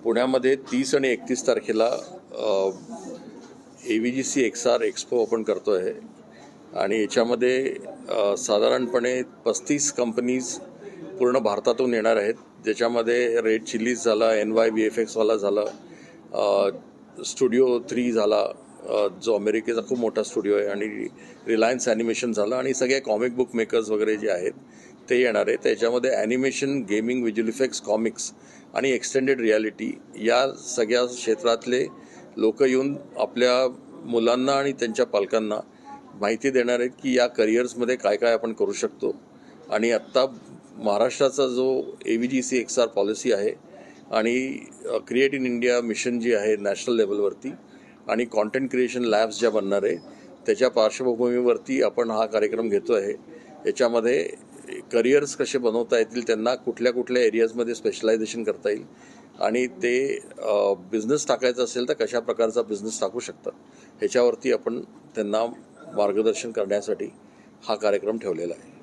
पुण्यामध्ये 30 आणि 31 तारखेला AVGC XR एक्सपो आपण करतो आहे आणि याच्यामध्ये साधारणपणे 35 कंपनीज पूर्ण भारतातून येणार आहेत, ज्याच्यामध्ये रेड चिलीज झाला, NYVFX वाला झाला, स्टुडिओ 3 झाला जो अमेरिकेचा खूप मोठा स्टुडिओ आहे, आणि रिलायन्स ॲनिमेशन झालं, आणि सगळे कॉमिक बुक मेकर्स वगैरे जे आहेत ते येणार आहेत. त्याच्यामध्ये animation, gaming, visual effects, comics आणि एक्सटेंडेड रियालिटी या सगळ्या क्षेत्रातले लोक येऊन आपल्या मुलांना आणि त्यांच्या पालकांना माहिती देणार आहेत की या करिअर्समध्ये काय काय आपण करू शकतो. आणि आत्ता महाराष्ट्राचा जो AVGC XR पॉलिसी आहे आणि क्रिएट इन इंडिया मिशन जी आहे नॅशनल लेवलवरती, आणि कॉन्टेंट क्रिएशन लॅब्स ज्या बनणार आहे त्याच्या पार्श्वभूमीवरती आपण हा कार्यक्रम घेतो आहे. याच्यामध्ये करिअर्स कसे बनवता येतील, त्यांना कुठल्या कुठल्या एरियाजमध्ये स्पेशलायझेशन करता येईल, आणि ते बिझनेस टाकायचा असेल तर कशा प्रकारचा बिझनेस टाकू शकतात ह्याच्यावरती आपण त्यांना मार्गदर्शन करण्यासाठी हा कार्यक्रम ठेवलेला आहे.